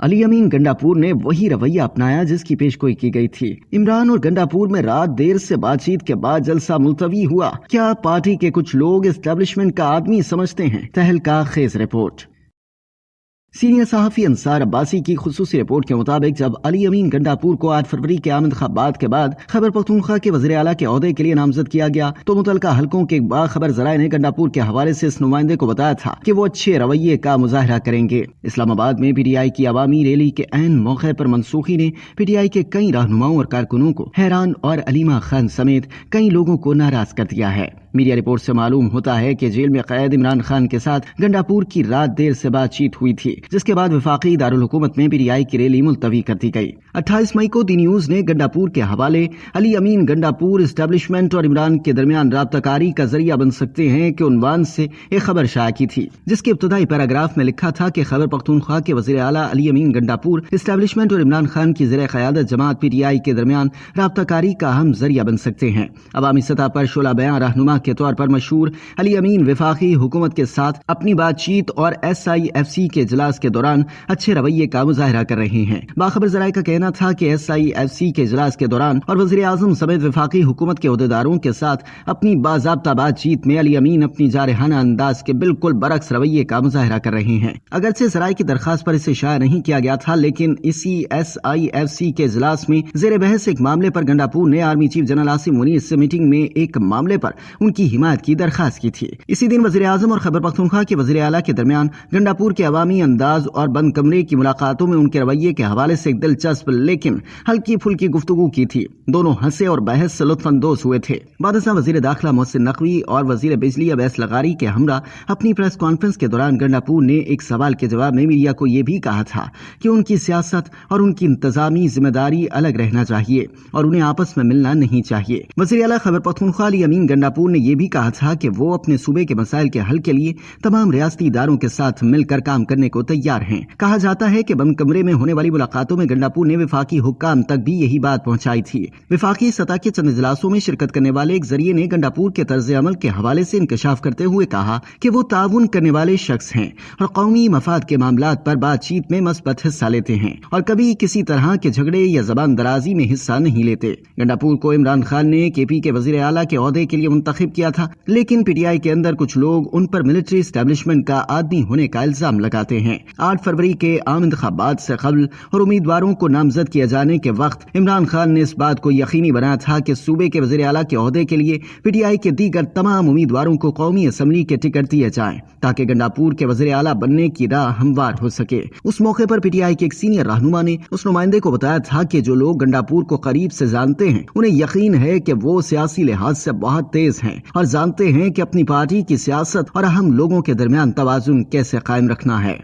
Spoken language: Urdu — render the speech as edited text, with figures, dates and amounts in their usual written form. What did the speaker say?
علی امین گنڈاپور نے وہی رویہ اپنایا جس کی پیشگوئی کی گئی تھی۔ عمران اور گنڈاپور میں رات دیر سے بات چیت کے بعد جلسہ ملتوی ہوا۔ کیا پارٹی کے کچھ لوگ اسٹیبلشمنٹ کا آدمی سمجھتے ہیں؟ تہلکہ خیز رپورٹ۔ سینئر صحافی انصار عباسی کی خصوصی رپورٹ کے مطابق جب علی امین گنڈاپور کو 8 فروری کے عام انتخابات کے بعد خیبر پختونخوا کے وزیر اعلیٰ کے عہدے کے لیے نامزد کیا گیا تو متعلقہ حلقوں کے باخبر ذرائع نے گنڈاپور کے حوالے سے اس نمائندے کو بتایا تھا کہ وہ اچھے رویے کا مظاہرہ کریں گے۔ اسلام آباد میں پی ٹی آئی کی عوامی ریلی کے عین موقع پر منسوخی نے پی ٹی آئی کے کئی رہنماؤں اور کارکنوں کو حیران اور علیمہ خان سمیت کئی لوگوں کو ناراض کر دیا ہے۔ میڈیا رپورٹ سے معلوم ہوتا ہے کہ جیل میں قید عمران خان کے ساتھ گنڈاپور کی رات دیر سے بات چیت ہوئی تھی، جس کے بعد وفاقی دارالحکومت میں پی ٹی آئی کی ریلی ملتوی کر دی گئی۔ 28 مئی کو دی نیوز نے گنڈاپور کے حوالے علی امین گنڈاپور اسٹیبلشمنٹ اور عمران کے درمیان رابطہ کاری کا ذریعہ بن سکتے ہیں کہ عنوان سے ایک خبر شائع کی تھی، جس کے ابتدائی پیراگراف میں لکھا تھا کہ خیبر پختونخوا کے وزیر اعلیٰ علی امین گنڈاپور اسٹیبلشمنٹ اور عمران خان کی زیر قیادت جماعت پی ٹی آئی کے درمیان رابطہ کاری کا اہم ذریعہ بن سکتے ہیں۔ عوامی سطح پر شعلہ بیاں رہنما کے طور پر مشہور علی امین وفاقی حکومت کے ساتھ اپنی بات چیت اور ایس آئی ایف سی کے اجلاس کے دوران اچھے رویے کا مظاہرہ کر رہے ہیں۔ باخبر ذرائع کا کہنا تھا کہ ایس آئی ایف سی کے اجلاس کے دوران اور وزیر اعظم سمیت وفاقی حکومت کے عہدیداروں کے ساتھ اپنی باضابطہ بات چیت میں علی امین اپنی جارحانہ انداز کے بالکل برعکس رویے کا مظاہرہ کر رہے ہیں۔ اگرچہ ذرائع کی درخواست پر اسے شائع نہیں کیا گیا تھا، لیکن اسی ایس آئی ایف سی کے اجلاس میں زیر بحث ایک معاملے پر گنڈاپور نے army chief general Asim Munir سے میٹنگ میں ایک معاملے پر ان کی حمایت کی درخواست کی تھی۔ اسی دن وزیر اعظم اور خیبر پختونخوا کے وزیر اعلیٰ کے درمیان گنڈاپور کے عوامی انداز اور بند کمرے کی ملاقاتوں میں ان کے رویے کے حوالے سے ایک دلچسپ لیکن ہلکی پھلکی گفتگو کی تھی۔ دونوں ہنسے اور بحث سے لطف اندوز ہوئے تھے۔ بعد ازاں وزیر داخلہ محسن نقوی اور وزیر بجلی عبیس لغاری کے ہمراہ اپنی پریس کانفرنس کے دوران گنڈاپور نے ایک سوال کے جواب میں میڈیا کو یہ بھی کہا تھا کہ ان کی سیاست اور ان کی انتظامی ذمہ داری الگ رہنا چاہیے اور انہیں آپس میں ملنا نہیں چاہیے۔ وزیر اعلیٰ خیبر پختونخوا علی امین گنڈاپور نے یہ بھی کہا تھا کہ وہ اپنے صوبے کے مسائل کے حل کے لیے تمام ریاستی اداروں کے ساتھ مل کر کام کرنے کو تیار ہیں۔ کہا جاتا ہے کہ بند کمرے میں ہونے والی ملاقاتوں میں گنڈاپور نے وفاقی حکام تک بھی یہی بات پہنچائی تھی۔ وفاقی سطح کے چند اجلاسوں میں شرکت کرنے والے ایک ذریعے نے گنڈاپور کے طرز عمل کے حوالے سے انکشاف کرتے ہوئے کہا کہ وہ تعاون کرنے والے شخص ہیں اور قومی مفاد کے معاملات پر بات چیت میں مثبت حصہ لیتے ہیں اور کبھی کسی طرح کے جھگڑے یا زبان درازی میں حصہ نہیں لیتے۔ گنڈاپور کو عمران خان نے کے پی کے وزیر اعلیٰ کے عہدے کے لیے منتخب کیا تھا، لیکن پی ٹی آئی کے اندر کچھ لوگ ان پر ملٹری اسٹیبلشمنٹ کا آدمی ہونے کا الزام لگاتے ہیں۔ 8 فروری کے عام انتخابات سے قبل اور امیدواروں کو نامزد کیے جانے کے وقت عمران خان نے اس بات کو یقینی بنایا تھا کہ صوبے کے وزیر اعلیٰ کے عہدے کے لیے پی ٹی آئی کے دیگر تمام امیدواروں کو قومی اسمبلی کے ٹکٹ دیے جائیں تاکہ گنڈاپور کے وزیر اعلیٰ بننے کی راہ ہموار ہو سکے۔ اس موقع پر پی ٹی آئی کے ایک سینئر رہنما نے اس نمائندے کو بتایا تھا کہ جو لوگ گنڈاپور کو قریب سے جانتے ہیں انہیں یقین ہے کہ وہ سیاسی لحاظ سے بہت تیز ہیں اور جانتے ہیں کہ اپنی پارٹی کی سیاست اور اہم لوگوں کے درمیان توازن کیسے قائم رکھنا ہے۔